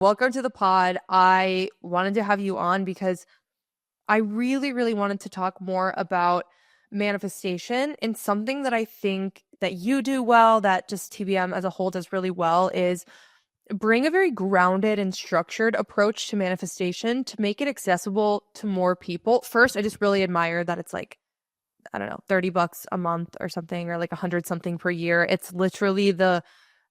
Welcome to the pod. I wanted to have you on because I really, really wanted to talk more about manifestation, and something that I think that you do well, that just TBM as a whole does really well, is bring a very grounded and structured approach to manifestation to make it accessible to more people. First, I just really admire that it's like, I don't know, $30 a month or something, or like 100 something per year. It's literally the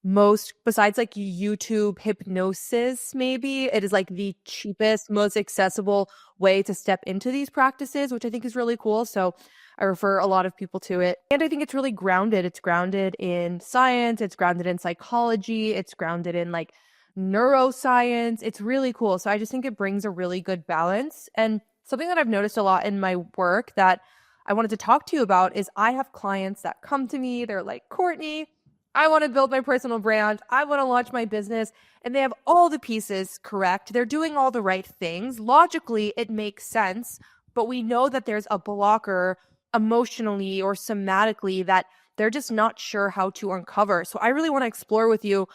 most, besides like YouTube hypnosis, maybe it is like the cheapest, most accessible way to step into these practices, which I think is really cool. So I refer a lot of people to it. And I think it's really grounded. It's grounded in science, it's grounded in psychology, it's grounded in like neuroscience. It's really cool. So I just think it brings a really good balance. And something that I've noticed a lot in my work that I wanted to talk to you about is I have clients that come to me, they're like, Courtney, I want to build my personal brand. I want to launch my business. And they have all the pieces correct. They're doing all the right things. Logically, it makes sense. But we know that there's a blocker emotionally or somatically that they're just not sure how to uncover. So I really want to explore with you,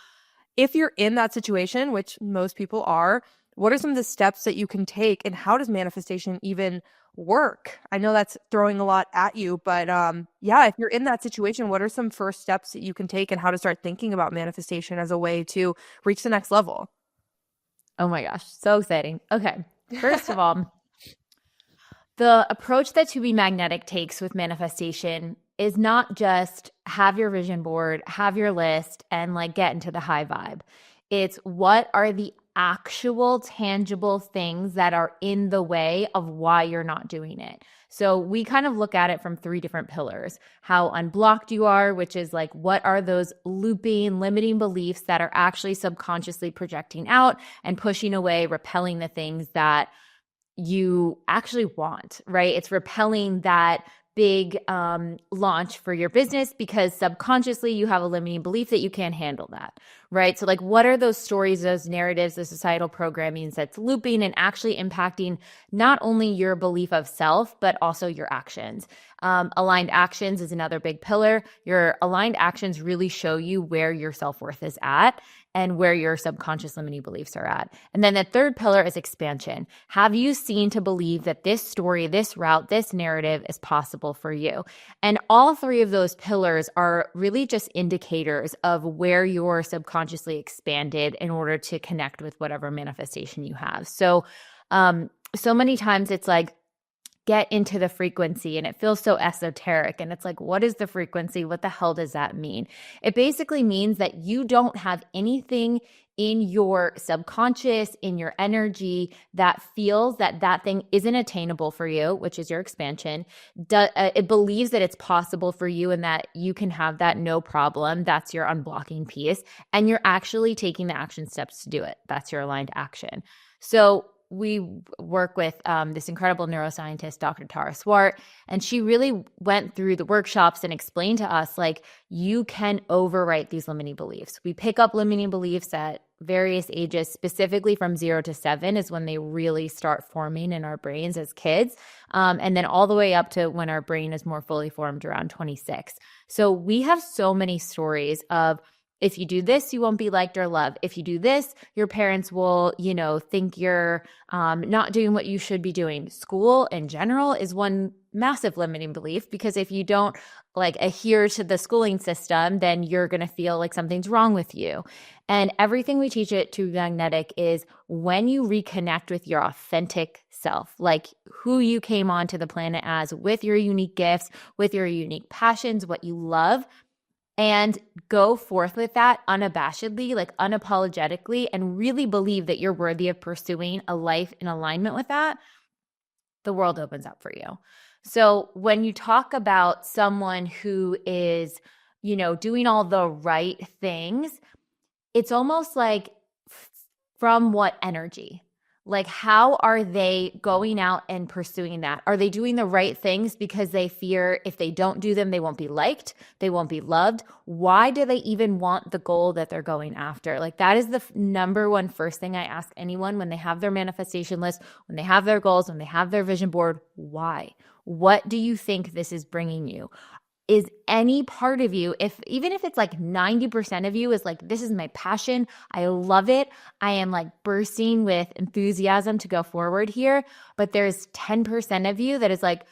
if you're in that situation, which most people are, what are some of the steps that you can take, and how does manifestation even work? I know that's throwing a lot at you, but yeah, if you're in that situation, what are some first steps that you can take, and how to start thinking about manifestation as a way to reach the next level? Oh my gosh, so exciting. Okay. First of all, the approach that To Be Magnetic takes with manifestation is not just have your vision board, have your list, and like get into the high vibe. It's what are the actual tangible things that are in the way of why you're not doing it. So we kind of look at it from three different pillars: how unblocked you are, which is like, what are those looping, limiting beliefs that are actually subconsciously projecting out and pushing away, repelling the things that you actually want, right? It's repelling that big launch for your business because subconsciously you have a limiting belief that you can't handle that, right? So like, what are those stories, those narratives, the societal programming that's looping and actually impacting not only your belief of self, but also your actions? Aligned actions is another big pillar. Your aligned actions really show you where your self-worth is at and where your subconscious limiting beliefs are at. And then the third pillar is expansion. Have you seen to believe that this story, this route, this narrative is possible for you? And all three of those pillars are really just indicators of where you're subconsciously expanded in order to connect with whatever manifestation you have. So, so many times it's like, get into the frequency, and it feels so esoteric. And it's like, what is the frequency? What the hell does that mean? It basically means that you don't have anything in your subconscious, in your energy, that feels that that thing isn't attainable for you, which is your expansion. It believes that it's possible for you and that you can have that no problem. That's your unblocking piece. And you're actually taking the action steps to do it. That's your aligned action. So we work with this incredible neuroscientist, Dr. Tara Swart, and she really went through the workshops and explained to us, like, you can overwrite these limiting beliefs. We pick up limiting beliefs at various ages, specifically from 0 to 7 is when they really start forming in our brains as kids. And then all the way up to when our brain is more fully formed around 26. So we have so many stories of, if you do this, you won't be liked or loved. If you do this, your parents will, think you're not doing what you should be doing. School in general is one massive limiting belief, because if you don't like adhere to the schooling system, then you're going to feel like something's wrong with you. And everything we teach at To Be Magnetic is, when you reconnect with your authentic self, like who you came onto the planet as, with your unique gifts, with your unique passions, what you love, and go forth with that unabashedly, like unapologetically, and really believe that you're worthy of pursuing a life in alignment with that, the world opens up for you. So when you talk about someone who is, doing all the right things, it's almost like, from what energy? Like, how are they going out and pursuing that? Are they doing the right things because they fear if they don't do them, they won't be liked, they won't be loved? Why do they even want the goal that they're going after? Like, that is the number one first thing I ask anyone when they have their manifestation list, when they have their goals, when they have their vision board. Why? What do you think this is bringing you? is any part of you, even if it's like 90% of you is like, this is my passion, I love it, I am like bursting with enthusiasm to go forward here, but there's 10% of you that is like,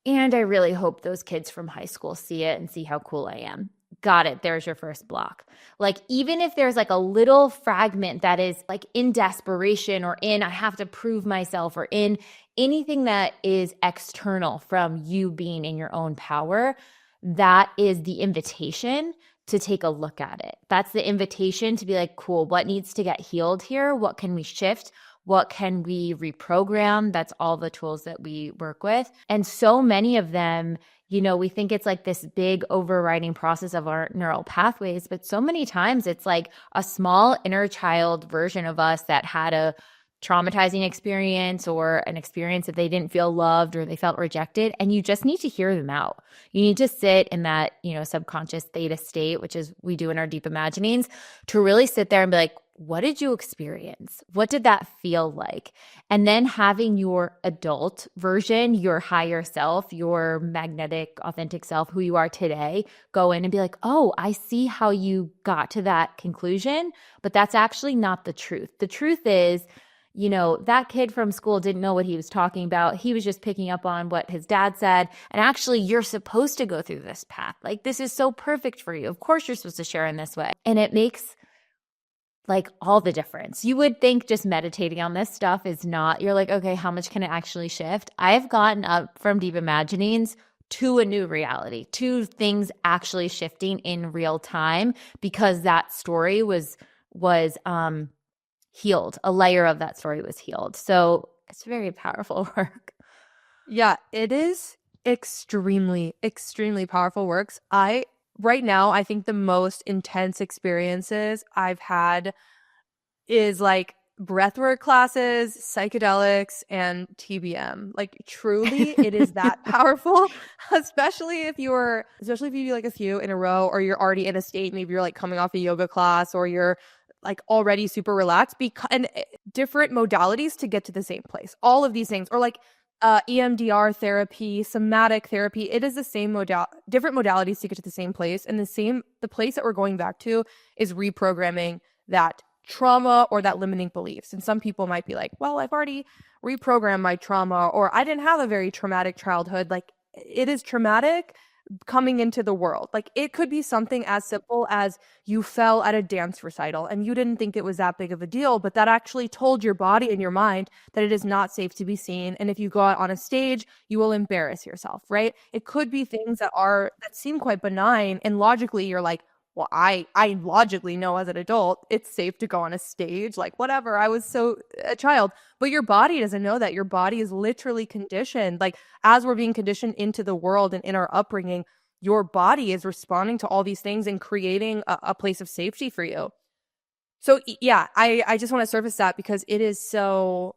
and I really hope those kids from high school see it and see how cool I am. Got it. There's your first block. Like, even if there's like a little fragment that is like in desperation or in, I have to prove myself, or in anything that is external from you being in your own power, that is the invitation to take a look at it. That's the invitation to be like, cool, what needs to get healed here? What can we shift? What can we reprogram? That's all the tools that we work with. And so many of them, we think it's like this big overriding process of our neural pathways, but so many times it's like a small inner child version of us that had a traumatizing experience, or an experience that they didn't feel loved or they felt rejected. And you just need to hear them out. You need to sit in that, subconscious theta state, which is we do in our deep imaginings, to really sit there and be like, what did you experience? What did that feel like? And then having your adult version, your higher self, your magnetic, authentic self, who you are today, go in and be like, oh, I see how you got to that conclusion, but that's actually not the truth. The truth is, that kid from school didn't know what he was talking about. He was just picking up on what his dad said. And actually, you're supposed to go through this path. Like, this is so perfect for you. Of course, you're supposed to share in this way. And it makes like all the difference. You would think just meditating on this stuff is not, you're like, okay, how much can it actually shift? I've gotten up from deep imaginings to a new reality, to things actually shifting in real time, because that story was healed. A layer of that story was healed. So it's very powerful work. Yeah, it is extremely, extremely powerful works. Right now, I think the most intense experiences I've had is like breathwork classes, psychedelics, and TBM. Like, truly, it is that powerful, especially if you do like a few in a row, or you're already in a state, maybe you're like coming off a yoga class, or you're like already super relaxed, and different modalities to get to the same place. All of these things, or like EMDR therapy, somatic therapy, it is the same different modalities to get to the same place. And the place that we're going back to is reprogramming that trauma or that limiting beliefs. And some people might be like, well, I've already reprogrammed my trauma, or I didn't have a very traumatic childhood. Like, it is traumatic coming into the world. Like, it could be something as simple as you fell at a dance recital and you didn't think it was that big of a deal, but that actually told your body and your mind that it is not safe to be seen. And if you go out on a stage, you will embarrass yourself, right? It could be things that seem quite benign, and logically you're like, well, I logically know as an adult it's safe to go on a stage, like, whatever, I was so a child. But your body doesn't know that. Your body is literally conditioned. Like, as we're being conditioned into the world and in our upbringing, your body is responding to all these things and creating a place of safety for you. So yeah, I just want to surface that because it is so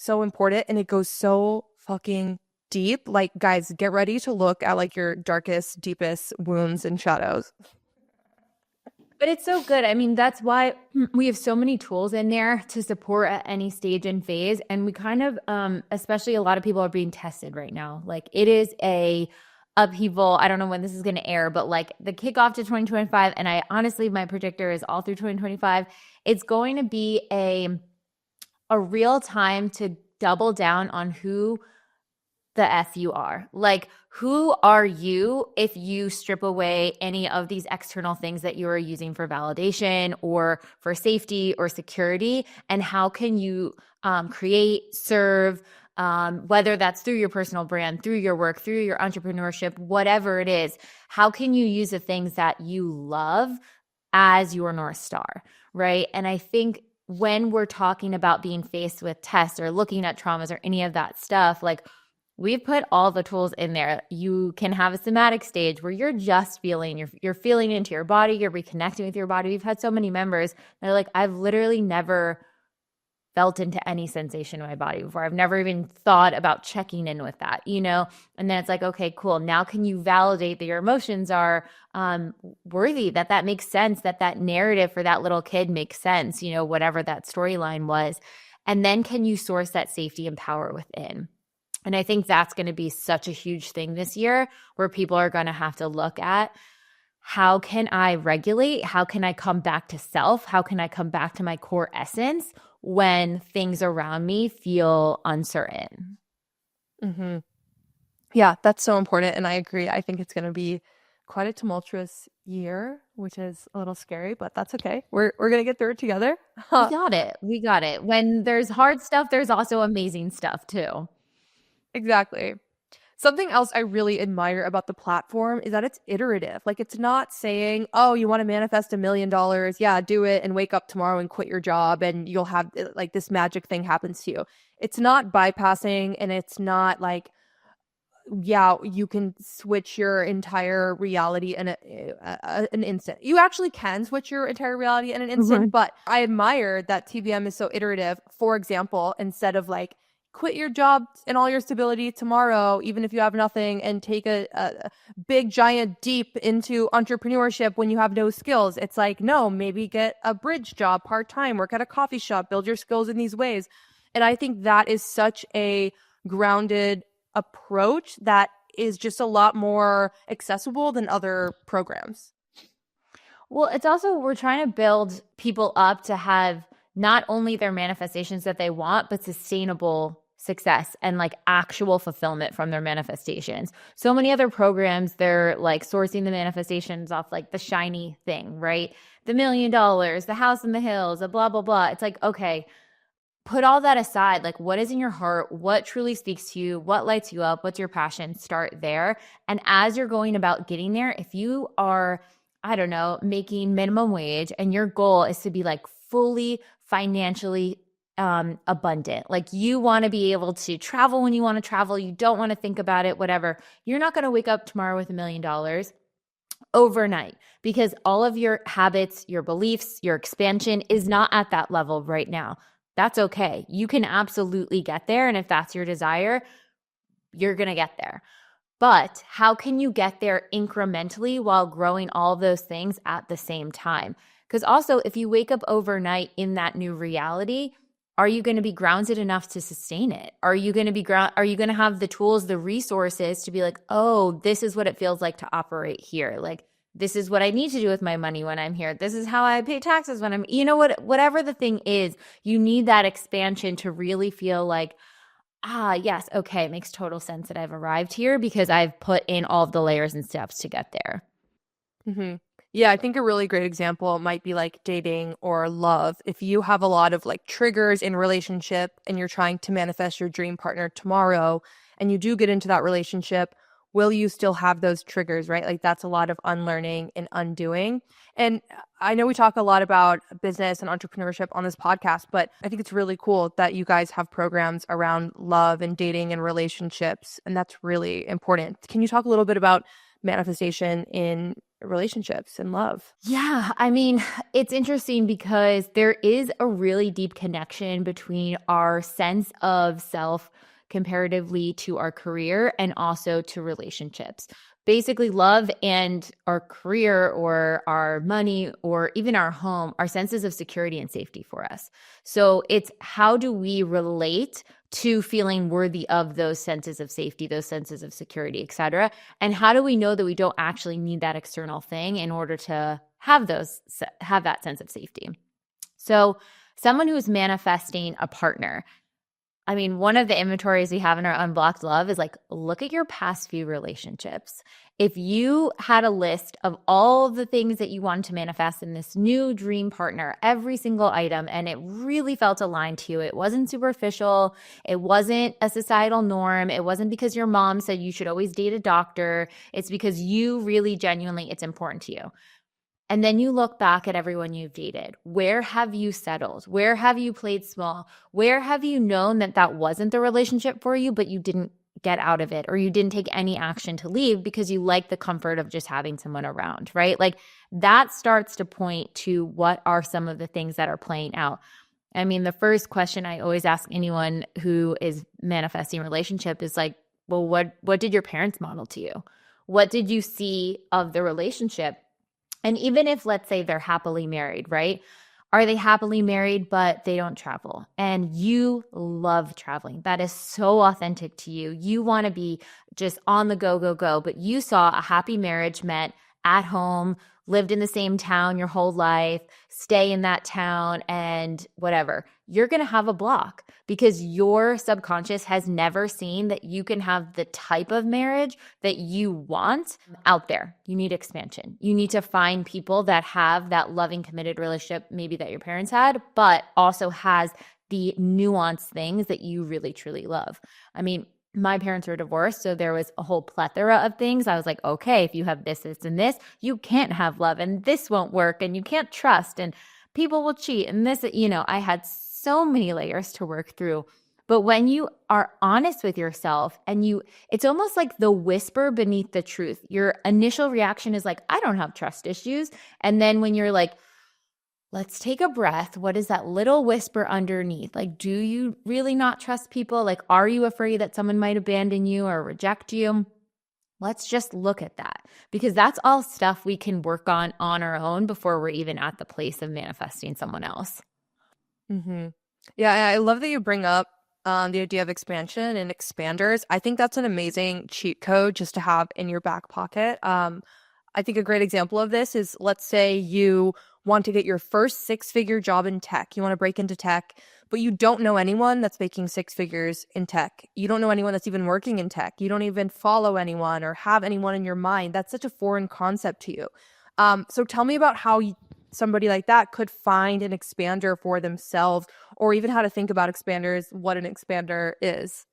important, and it goes so fucking deep. Like, guys, get ready to look at like your darkest, deepest wounds and shadows. But it's so good. I mean, that's why we have so many tools in there to support at any stage and phase. And we kind of, especially a lot of people are being tested right now. Like, it is a upheaval. I don't know when this is going to air, but like the kickoff to 2025, and I honestly, my predictor is all through 2025, it's going to be a real time to double down on who the F you are. Like, who are you if you strip away any of these external things that you are using for validation or for safety or security? And how can you create, serve, whether that's through your personal brand, through your work, through your entrepreneurship, whatever it is, how can you use the things that you love as your North Star, right? And I think when we're talking about being faced with tests or looking at traumas or any of that stuff, like, we've put all the tools in there. You can have a somatic stage where you're just feeling, you're feeling into your body, you're reconnecting with your body. We've had so many members that are like, I've literally never felt into any sensation in my body before. I've never even thought about checking in with that, And then it's like, okay, cool. Now can you validate that your emotions are worthy, that makes sense, that narrative for that little kid makes sense, whatever that storyline was. And then can you source that safety and power within? And I think that's going to be such a huge thing this year where people are going to have to look at how can I regulate? How can I come back to self? How can I come back to my core essence when things around me feel uncertain? Hmm. Yeah, that's so important. And I agree. I think it's going to be quite a tumultuous year, which is a little scary, but that's okay. We're going to get through it together. We got it. We got it. When there's hard stuff, there's also amazing stuff too. Exactly. Something else I really admire about the platform is that it's iterative. Like, it's not saying, oh, you want to manifest $1 million. Yeah, do it and wake up tomorrow and quit your job and you'll have like this magic thing happens to you. It's not bypassing, and it's not like, yeah, you can switch your entire reality in an instant. You actually can switch your entire reality in an instant, Mhm. but I admire that TBM is so iterative. For example, instead of like, quit your job and all your stability tomorrow, even if you have nothing, and take a big giant deep into entrepreneurship when you have no skills. It's like, no, maybe get a bridge job part-time, work at a coffee shop, build your skills in these ways. And I think that is such a grounded approach that is just a lot more accessible than other programs. Well, it's also, we're trying to build people up to have not only their manifestations that they want, but sustainable success and like actual fulfillment from their manifestations. So many other programs, they're like sourcing the manifestations off like the shiny thing, right? The $1 million, the house in the hills, the blah, blah, blah. It's like, okay, put all that aside. Like, what is in your heart? What truly speaks to you? What lights you up? What's your passion? Start there. And as you're going about getting there, if you are, I don't know, making minimum wage and your goal is to be like fully financially abundant, like you want to be able to travel when you want to travel, you don't want to think about it, whatever, you're not going to wake up tomorrow with $1 million overnight because all of your habits, your beliefs, your expansion is not at that level right now. That's okay. You can absolutely get there. And if that's your desire, you're going to get there. But how can you get there incrementally while growing all of those things at the same time? Because also, if you wake up overnight in that new reality, are you going to be grounded enough to sustain it? Are you going to be are you going to have the tools, the resources to be like, oh, this is what it feels like to operate here. Like, this is what I need to do with my money when I'm here. This is how I pay taxes when I'm, whatever the thing is, you need that expansion to really feel like, ah, yes, okay, it makes total sense that I've arrived here because I've put in all of the layers and steps to get there. Mm-hmm. Yeah, I think a really great example might be like dating or love. If you have a lot of like triggers in relationship and you're trying to manifest your dream partner tomorrow and you do get into that relationship, will you still have those triggers, right? Like, that's a lot of unlearning and undoing. And I know we talk a lot about business and entrepreneurship on this podcast, but I think it's really cool that you guys have programs around love and dating and relationships, and that's really important. Can you talk a little bit about manifestation in relationships and love? Yeah, I mean, it's interesting because there is a really deep connection between our sense of self comparatively to our career and also to relationships. Basically, love and our career or our money or even our home are senses of security and safety for us. So it's how do we relate to feeling worthy of those senses of safety, those senses of security, et cetera? And how do we know that we don't actually need that external thing in order to have that sense of safety? So someone who's manifesting a partner, I mean, one of the inventories we have in our unblocked love is like, look at your past few relationships. If you had a list of all the things that you wanted to manifest in this new dream partner, every single item, and it really felt aligned to you, it wasn't superficial, it wasn't a societal norm, it wasn't because your mom said you should always date a doctor, it's because you really genuinely, it's important to you. And then you look back at everyone you've dated. Where have you settled? Where have you played small? Where have you known that that wasn't the relationship for you, but you didn't get out of it or you didn't take any action to leave because you like the comfort of just having someone around, right? Like that starts to point to what are some of the things that are playing out. I mean, the first question I always ask anyone who is manifesting relationship is like, well, what did your parents model to you? What did you see of the relationship? And even if, let's say, they're happily married, right? Are they happily married, but they don't travel? And you love traveling. That is so authentic to you. You want to be just on the go, go, go. But you saw a happy marriage met at home, lived in the same town your whole life, stay in that town, and whatever. You're going to have a block because your subconscious has never seen that you can have the type of marriage that you want out there. You need expansion. You need to find people that have that loving, committed relationship, maybe that your parents had, but also has the nuanced things that you really, truly love. I mean, my parents were divorced, so there was a whole plethora of things. I was like, okay, if you have this, this, and this, you can't have love, and this won't work, and you can't trust, and people will cheat, and this, I had so many layers to work through. But when you are honest with yourself and it's almost like the whisper beneath the truth. Your initial reaction is like, I don't have trust issues. And then when you're like, let's take a breath. What is that little whisper underneath? Like, do you really not trust people? Like, are you afraid that someone might abandon you or reject you? Let's just look at that because that's all stuff we can work on our own before we're even at the place of manifesting someone else. Mm-hmm. Yeah, I love that you bring up the idea of expansion and expanders. I think that's an amazing cheat code just to have in your back pocket. I think a great example of this is, let's say you want to get your first six-figure job in tech. You want to break into tech, but you don't know anyone that's making six figures in tech. You don't know anyone that's even working in tech. You don't even follow anyone or have anyone in your mind. That's such a foreign concept to you. So tell me about how somebody like that could find an expander for themselves, or even how to think about expanders, what an expander is.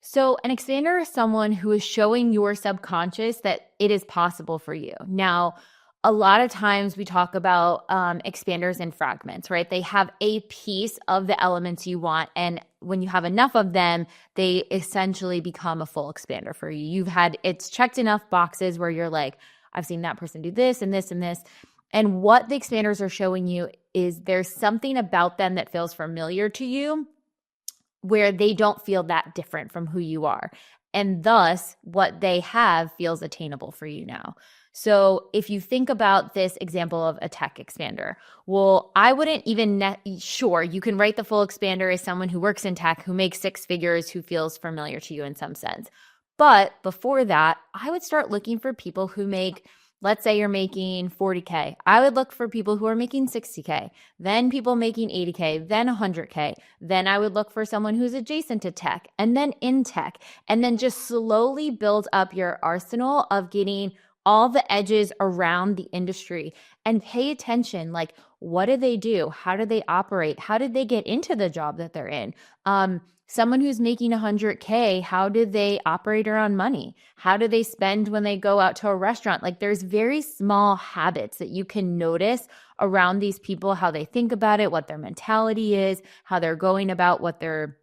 So, an expander is someone who is showing your subconscious that it is possible for you. Now, a lot of times we talk about expanders in fragments, right? They have a piece of the elements you want. And when you have enough of them, they essentially become a full expander for you. It's checked enough boxes where you're like, I've seen that person do this and this and this. And what the expanders are showing you is there's something about them that feels familiar to you where they don't feel that different from who you are. And thus, what they have feels attainable for you now. So if you think about this example of a tech expander, well, I wouldn't even, sure, you can write the full expander as someone who works in tech, who makes six figures, who feels familiar to you in some sense. But before that, I would start looking for people who make, let's say you're making 40K. I would look for people who are making 60K, then people making 80K, then 100K. Then I would look for someone who's adjacent to tech and then in tech, and then just slowly build up your arsenal of getting all the edges around the industry and pay attention. Like, what do they do? How do they operate? How did they get into the job that they're in? Someone who's making 100K, how do they operate around money? How do they spend when they go out to a restaurant? Like, there's very small habits that you can notice around these people, how they think about it, what their mentality is, how they're going about what they're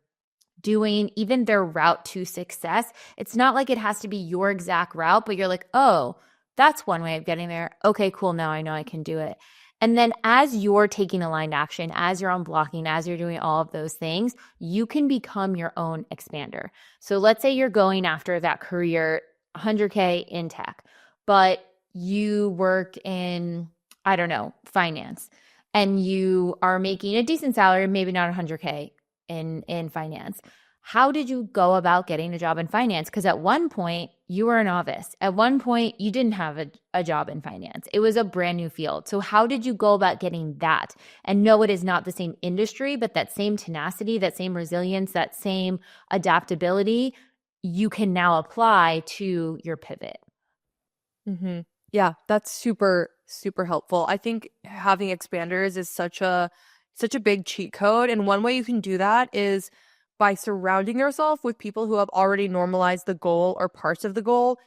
doing, even their route to success. It's not like it has to be your exact route, but you're like, oh, that's one way of getting there. Okay, cool. Now I know I can do it. And then as you're taking aligned action, as you're unblocking, as you're doing all of those things, you can become your own expander. So let's say you're going after that career, 100K in tech, but you work in, I don't know, finance, and you are making a decent salary, maybe not 100K in finance. How did you go about getting a job in finance? Because at one point you were a novice. At one point you didn't have a job in finance. It was a brand new field. So how did you go about getting that? And no, it is not the same industry, but that same tenacity, that same resilience, that same adaptability, you can now apply to your pivot. Mm-hmm. Yeah, that's super, super helpful. I think having expanders is such a big cheat code. And one way you can do that is by surrounding yourself with people who have already normalized the goal or parts of the goal.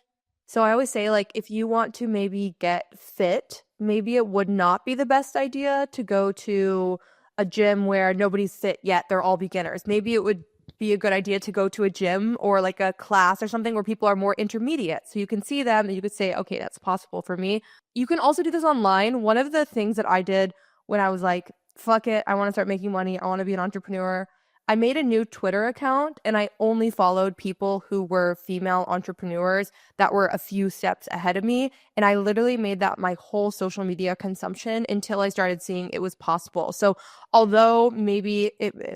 So I always say, like, if you want to maybe get fit, maybe it would not be the best idea to go to a gym where nobody's fit yet. They're all beginners. Maybe it would be a good idea to go to a gym or like a class or something where people are more intermediate. So you can see them and you could say, okay, that's possible for me. You can also do this online. One of the things that I did when I was like, fuck it, I want to start making money, I want to be an entrepreneur, I made a new Twitter account and I only followed people who were female entrepreneurs that were a few steps ahead of me. And I literally made that my whole social media consumption until I started seeing it was possible. So although maybe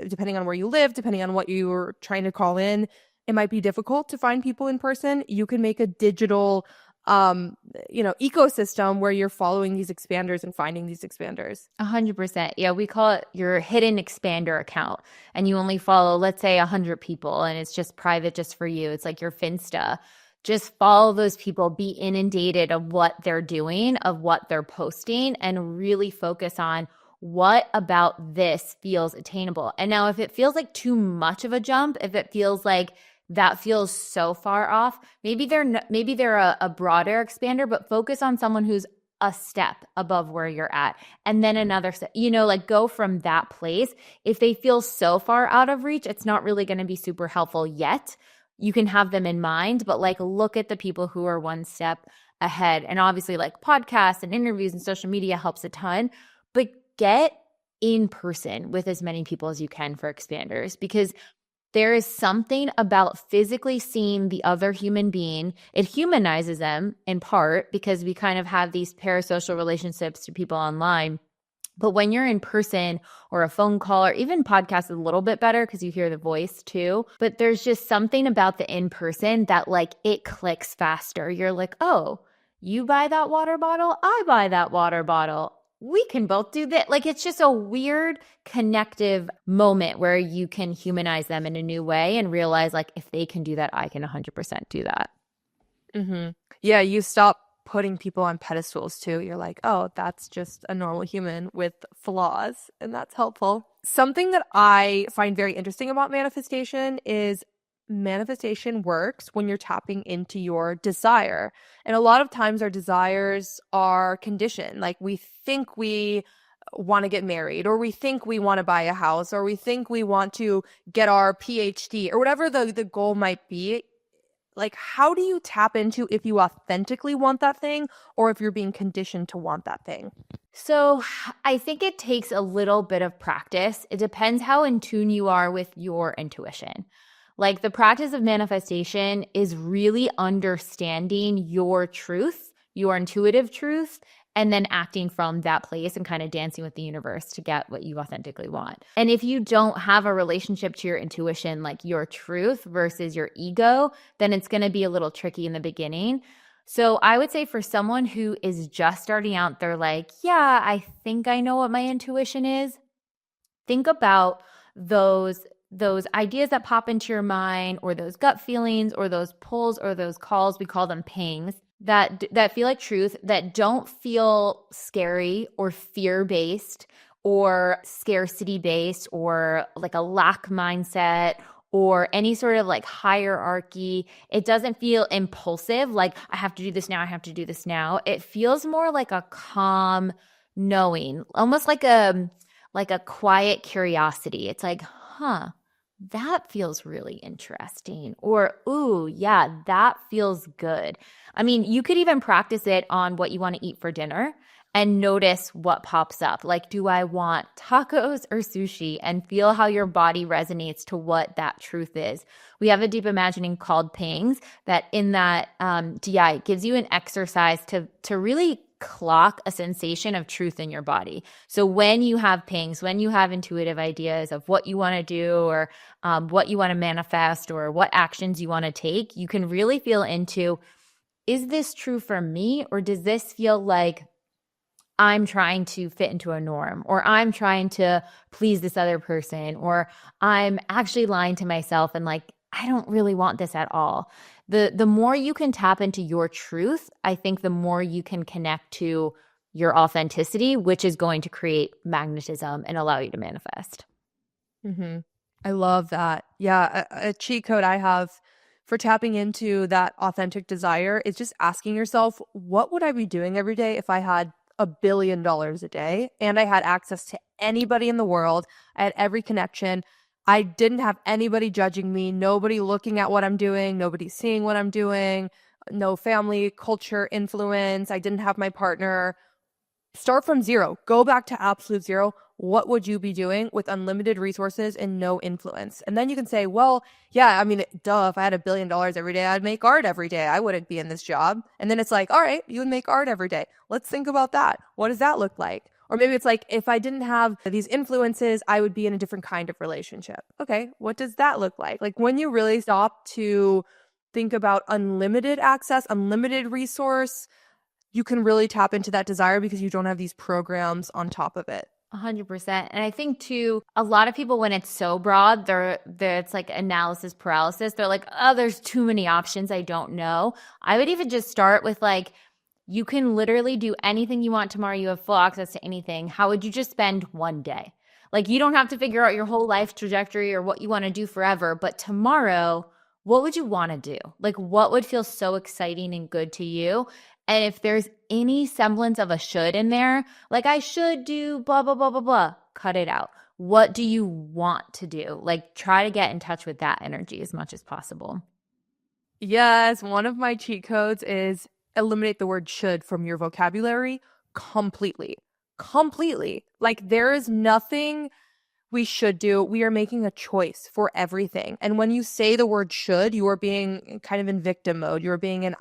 depending on where you live, depending on what you were trying to call in, it might be difficult to find people in person, you can make a digital ecosystem where you're following these expanders and finding these expanders. 100%. Yeah, we call it your hidden expander account. And you only follow, let's say, 100 people, and it's just private just for you. It's like your Finsta. Just follow those people, be inundated of what they're doing, of what they're posting, and really focus on what about this feels attainable. And now, if it feels like too much of a jump, if it feels like that feels so far off, maybe they're a broader expander, but focus on someone who's a step above where you're at, and then another step, like go from that place. If they feel so far out of reach, it's not really going to be super helpful yet. You can have them in mind, but like look at the people who are one step ahead. And obviously like podcasts and interviews and social media helps a ton, but get in person with as many people as you can for expanders, because there is something about physically seeing the other human being. It humanizes them in part because we kind of have these parasocial relationships to people online. But when you're in person or a phone call or even podcast is a little bit better because you hear the voice too. But there's just something about the in person that like it clicks faster. You're like, oh, you buy that water bottle, I buy that water bottle. We can both do that. Like it's just a weird connective moment where you can humanize them in a new way and realize like if they can do that, I can 100% do that. Mm-hmm. Yeah, you stop putting people on pedestals too. You're like, oh, that's just a normal human with flaws, and that's helpful. Something that I find very interesting about manifestation is manifestation works when you're tapping into your desire. And a lot of times our desires are conditioned. Like we think we want to get married, or we think we want to buy a house, or we think we want to get our PhD, or whatever the goal might be. Like, how do you tap into if you authentically want that thing or if you're being conditioned to want that thing? So I think it takes a little bit of practice. It depends how in tune you are with your intuition. Like the practice of manifestation is really understanding your truth, your intuitive truth, and then acting from that place and kind of dancing with the universe to get what you authentically want. And if you don't have a relationship to your intuition, like your truth versus your ego, then it's going to be a little tricky in the beginning. So I would say for someone who is just starting out, they're like, yeah, I think I know what my intuition is. Think about those ideas that pop into your mind, or those gut feelings, or those pulls, or those calls, we call them pings, that feel like truth, that don't feel scary or fear-based or scarcity-based or like a lack mindset or any sort of like hierarchy. It doesn't feel impulsive, like I have to do this now, I have to do this now. It feels more like a calm knowing, almost like a quiet curiosity. It's like, huh, that feels really interesting. Or, ooh, yeah, that feels good. I mean, you could even practice it on what you want to eat for dinner and notice what pops up. Like, do I want tacos or sushi? And feel how your body resonates to what that truth is. We have a deep imagining called pings that in that DI gives you an exercise to really clock a sensation of truth in your body. So when you have pings, when you have intuitive ideas of what you want to do, or what you want to manifest, or what actions you want to take, you can really feel into, is this true for me? Or does this feel like I'm trying to fit into a norm, or I'm trying to please this other person, or I'm actually lying to myself and like, I don't really want this at all. The more you can tap into your truth, I think the more you can connect to your authenticity, which is going to create magnetism and allow you to manifest. Mm-hmm. I love that. Yeah, a cheat code I have for tapping into that authentic desire is just asking yourself, what would I be doing every day if I had $1 billion a day and I had access to anybody in the world? I had every connection. I didn't have anybody judging me, nobody looking at what I'm doing, nobody seeing what I'm doing, no family, culture influence. I didn't have my partner. Start from zero. Go back to absolute zero. What would you be doing with unlimited resources and no influence? And then you can say, well, yeah, I mean, duh, if I had $1 billion every day, I'd make art every day. I wouldn't be in this job. And then it's like, all right, you would make art every day. Let's think about that. What does that look like? Or maybe it's like, if I didn't have these influences, I would be in a different kind of relationship. Okay, what does that look like? Like when you really stop to think about unlimited access, unlimited resource, you can really tap into that desire because you don't have these programs on top of it. 100%. And I think too, a lot of people, when it's so broad, it's like analysis paralysis. They're like, oh, there's too many options. I don't know. I would even just start with like, you can literally do anything you want tomorrow. You have full access to anything. How would you just spend one day? Like, you don't have to figure out your whole life trajectory or what you want to do forever, but tomorrow, what would you want to do? Like, what would feel so exciting and good to you? And if there's any semblance of a should in there, like I should do blah, blah, blah, blah, blah, cut it out. What do you want to do? Like, try to get in touch with that energy as much as possible. Yes, one of my cheat codes is eliminate the word should from your vocabulary completely. Completely. Like, there is nothing we should do. We are making a choice for everything. And when you say the word should, you are being kind of in victim mode. You're being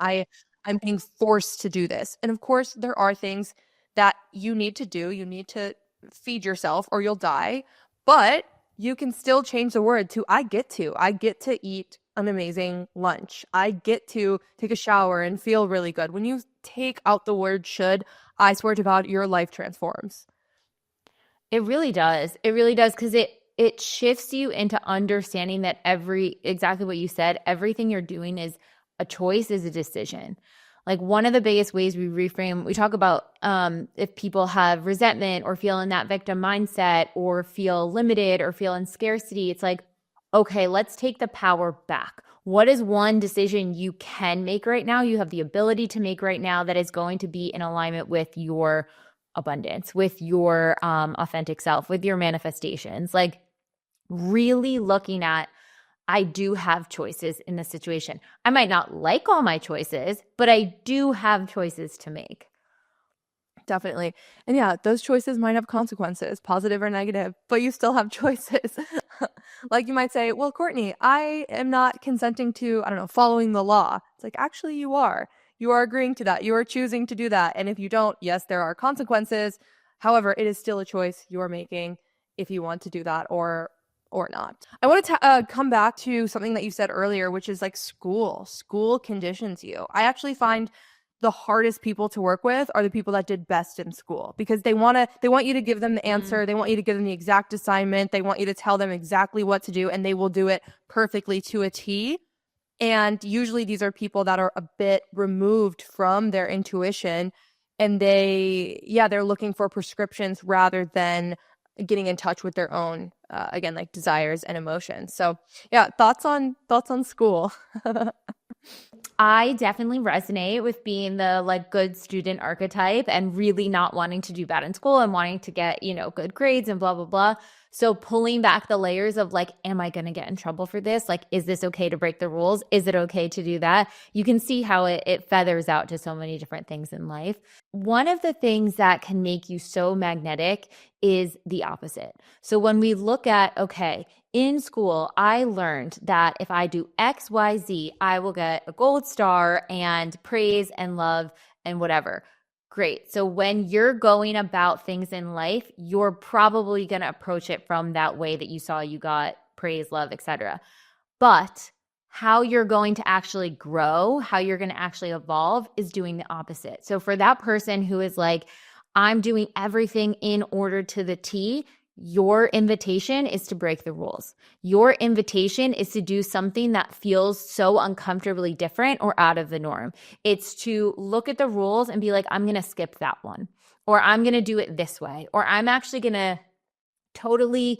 I'm being forced to do this. And of course, there are things that you need to do. You need to feed yourself or you'll die. But you can still change the word to I get to. I get to eat an amazing lunch. I get to take a shower and feel really good. When you take out the word should, I swear to God, your life transforms. It really does. It really does, because it shifts you into understanding that exactly what you said, everything you're doing is a choice, is a decision. Like, one of the biggest ways we talk about if people have resentment or feel in that victim mindset or feel limited or feel in scarcity, it's like, okay, let's take the power back. What is one decision you can make right now? You have the ability to make right now that is going to be in alignment with your abundance, with your authentic self, with your manifestations. Like, really looking at, I do have choices in this situation. I might not like all my choices, but I do have choices to make. Definitely. And yeah, those choices might have consequences, positive or negative, but you still have choices. Like you might say, well, Courtney, I am not consenting to, I don't know, following the law. It's like, actually, you are. You are agreeing to that. You are choosing to do that. And if you don't, yes, there are consequences. However, it is still a choice you are making if you want to do that or not. I want to come back to something that you said earlier, which is like school. School conditions you. I actually find the hardest people to work with are the people that did best in school because they want you to give them the answer. They want you to give them the exact assignment. They want you to tell them exactly what to do, and they will do it perfectly to a T. And usually these are people that are a bit removed from their intuition, and they're looking for prescriptions rather than getting in touch with their own again, like desires and emotions. So yeah, thoughts on school. I definitely resonate with being the like good student archetype and really not wanting to do bad in school and wanting to get, good grades and blah, blah, blah. So pulling back the layers of like, am I going to get in trouble for this? Like, is this okay to break the rules? Is it okay to do that? You can see how it feathers out to so many different things in life. One of the things that can make you so magnetic is the opposite. So when we look at, okay, in school, I learned that if I do X, Y, Z, I will get a gold star and praise and love and whatever. Great. So when you're going about things in life, you're probably going to approach it from that way that you saw you got praise, love, etc. But how you're going to actually grow, how you're going to actually evolve is doing the opposite. So for that person who is like, I'm doing everything in order to the T, your invitation is to break the rules. Your invitation is to do something that feels so uncomfortably different or out of the norm. It's to look at the rules and be like, I'm going to skip that one, or I'm going to do it this way, or I'm actually going to totally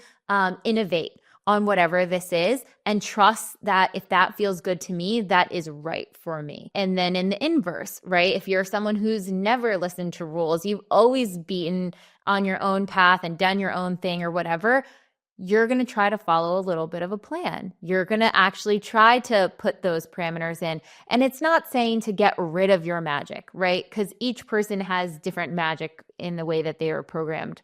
innovate on whatever this is and trust that if that feels good to me, that is right for me. And then in the inverse, right? If you're someone who's never listened to rules, you've always beaten on your own path and done your own thing or whatever, you're going to try to follow a little bit of a plan. You're going to actually try to put those parameters in. And it's not saying to get rid of your magic, right? Because each person has different magic in the way that they are programmed.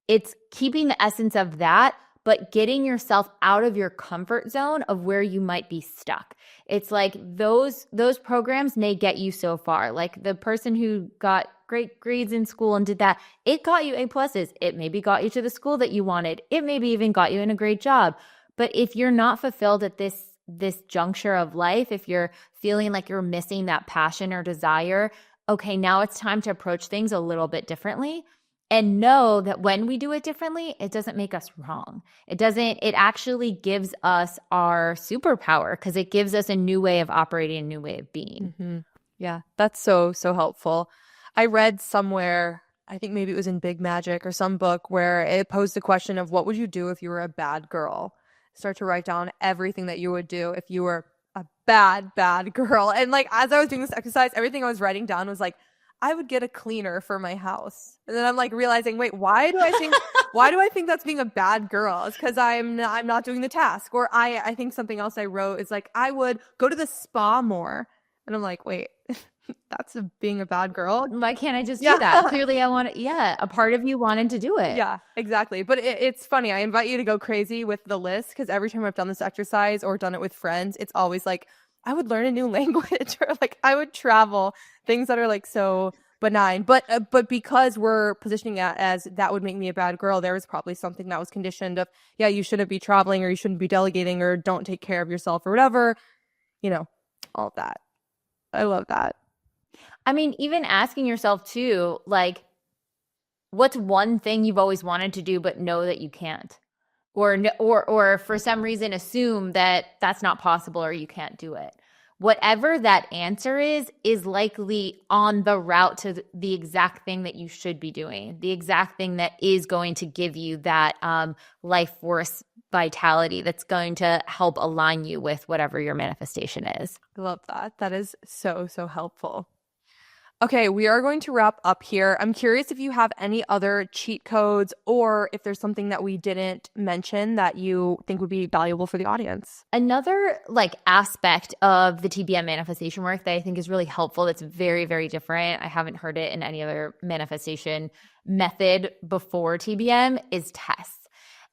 It's keeping the essence of that, but getting yourself out of your comfort zone of where you might be stuck. It's like those programs may get you so far. Like the person who got great grades in school and did that, it got you A pluses. It maybe got you to the school that you wanted. It maybe even got you in a great job. But if you're not fulfilled at this juncture of life, if you're feeling like you're missing that passion or desire, okay, now it's time to approach things a little bit differently. And know that when we do it differently, it doesn't make us wrong. It actually gives us our superpower because it gives us a new way of operating, a new way of being. Mm-hmm. Yeah, that's so, so helpful. I read somewhere, I think maybe it was in Big Magic or some book, where it posed the question of what would you do if you were a bad girl? Start to write down everything that you would do if you were a bad, bad girl. And like, as I was doing this exercise, everything I was writing down was like, I would get a cleaner for my house. And then I'm like realizing, wait, why do I think that's being a bad girl? It's because I'm not doing the task. Or I think something else I wrote is like, I would go to the spa more. And I'm like, wait, that's being a bad girl. Why can't I just do that? Clearly a part of you wanted to do it. Yeah, exactly. But it's funny. I invite you to go crazy with the list because every time I've done this exercise or done it with friends, it's always like, I would learn a new language or like I would travel, things that are like so benign. But because we're positioning it as that would make me a bad girl, there was probably something that was conditioned of, yeah, you shouldn't be traveling or you shouldn't be delegating or don't take care of yourself or whatever, all of that. I love that. I mean, even asking yourself too, like, what's one thing you've always wanted to do but know that you can't? Or for some reason assume that that's not possible or you can't do it. Whatever that answer is likely on the route to the exact thing that you should be doing, the exact thing that is going to give you that life force vitality that's going to help align you with whatever your manifestation is. I love that. That is so, so helpful. Okay, we are going to wrap up here. I'm curious if you have any other cheat codes or if there's something that we didn't mention that you think would be valuable for the audience. Another aspect of the TBM manifestation work that I think is really helpful, that's very, very different, I haven't heard it in any other manifestation method before TBM, is tests.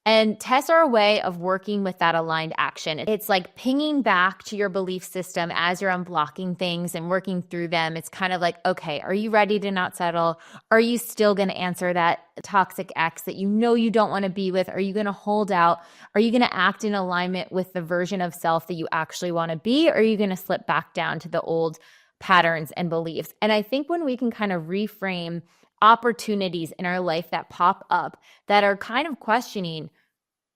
And tests are a way of working with that aligned action. It's like pinging back to your belief system as you're unblocking things and working through them. It's kind of like, okay, are you ready to not settle? Are you still going to answer that toxic ex that you know you don't want to be with? Are you going to hold out? Are you going to act in alignment with the version of self that you actually want to be? Or are you going to slip back down to the old patterns and beliefs? And I think when we can kind of reframe opportunities in our life that pop up that are kind of questioning,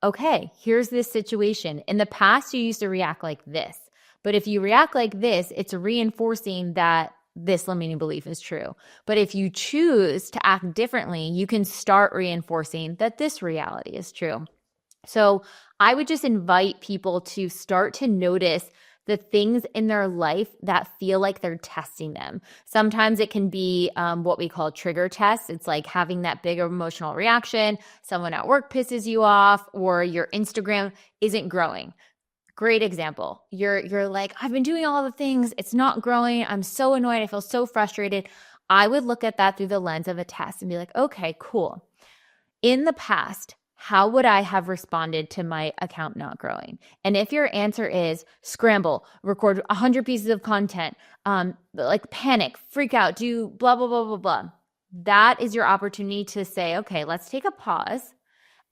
okay, here's this situation. In the past, you used to react like this. But if you react like this, it's reinforcing that this limiting belief is true. But if you choose to act differently, you can start reinforcing that this reality is true. So I would just invite people to start to notice the things in their life that feel like they're testing them. Sometimes it can be what we call trigger tests. It's like having that big emotional reaction, someone at work pisses you off, or your Instagram isn't growing. Great example. You're like, I've been doing all the things, it's not growing. I'm so annoyed. I feel so frustrated. I would look at that through the lens of a test and be like, okay, cool. In the past, how would I have responded to my account not growing? And if your answer is scramble, record 100 pieces of content, panic, freak out, do blah, blah, blah, blah, blah. That is your opportunity to say, okay, let's take a pause.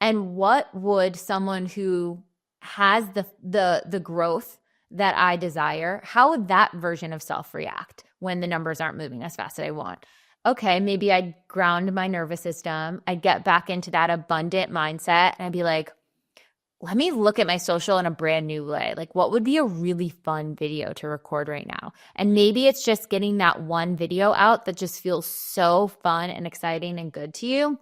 And what would someone who has the growth that I desire, how would that version of self react when the numbers aren't moving as fast as I want? Okay, maybe I'd ground my nervous system. I'd get back into that abundant mindset and I'd be like, let me look at my social in a brand new way. Like, what would be a really fun video to record right now? And maybe it's just getting that one video out that just feels so fun and exciting and good to you.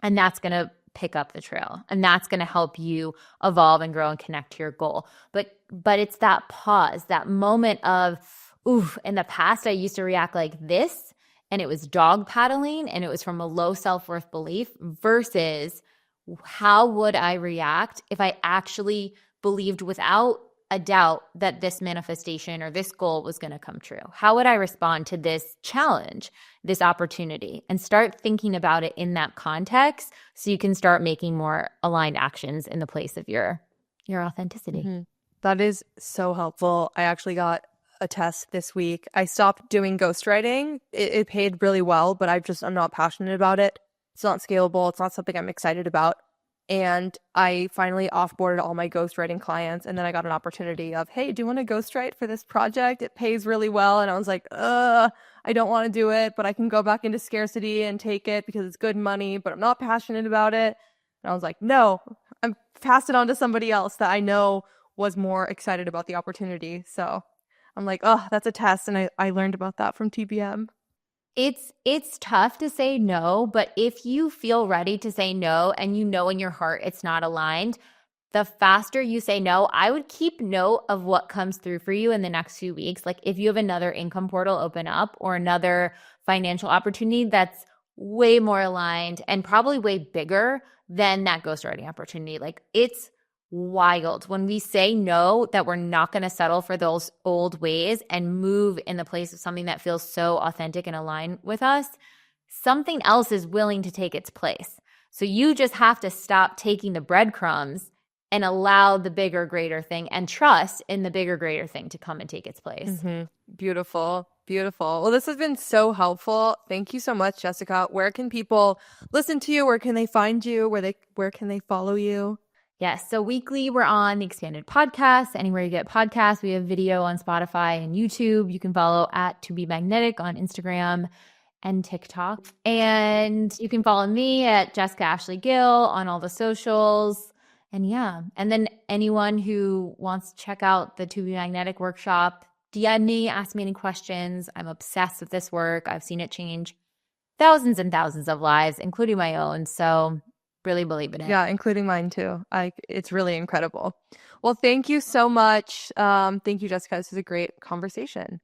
And that's going to pick up the trail. And that's going to help you evolve and grow and connect to your goal. But it's that pause, that moment of, oof, in the past, I used to react like this. And it was dog paddling and it was from a low self-worth belief versus how would I react if I actually believed without a doubt that this manifestation or this goal was going to come true? How would I respond to this challenge, this opportunity? And start thinking about it in that context so you can start making more aligned actions in the place of your authenticity. Mhm. That is so helpful. I actually got a test this week. I stopped doing ghostwriting. It paid really well, but I'm not passionate about it. It's not scalable. It's not something I'm excited about. And I finally offboarded all my ghostwriting clients. And then I got an opportunity of, hey, do you want to ghostwrite for this project? It pays really well. And I was like, I don't want to do it, but I can go back into scarcity and take it because it's good money, but I'm not passionate about it. And I was like, no, I'm passed it on to somebody else that I know was more excited about the opportunity. So I'm like, oh, that's a test. And I learned about that from TBM. It's tough to say no, but if you feel ready to say no and you know in your heart it's not aligned, the faster you say no, I would keep note of what comes through for you in the next few weeks. Like if you have another income portal open up or another financial opportunity that's way more aligned and probably way bigger than that ghostwriting opportunity. Like it's wild when we say no, that we're not going to settle for those old ways and move in the place of something that feels so authentic and aligned with us. Something else is willing to take its place. So you just have to stop taking the breadcrumbs and allow the bigger, greater thing and trust in the bigger, greater thing to come and take its place. Mm-hmm. Beautiful. Beautiful. Well, this has been so helpful. Thank you so much, Jessica. Where can people listen to you? Where can they find you? Where can they follow you? Yes. So weekly, we're on the Expanded Podcast. Anywhere you get podcasts, we have video on Spotify and YouTube. You can follow at To Be Magnetic on Instagram and TikTok. And you can follow me at Jessica Ashley Gill on all the socials. And yeah. And then anyone who wants to check out the To Be Magnetic workshop, DM me, ask me any questions. I'm obsessed with this work. I've seen it change thousands and thousands of lives, including my own. So really believe in it. Yeah, including mine too. It's really incredible. Well, thank you so much. Thank you, Jessica. This was a great conversation.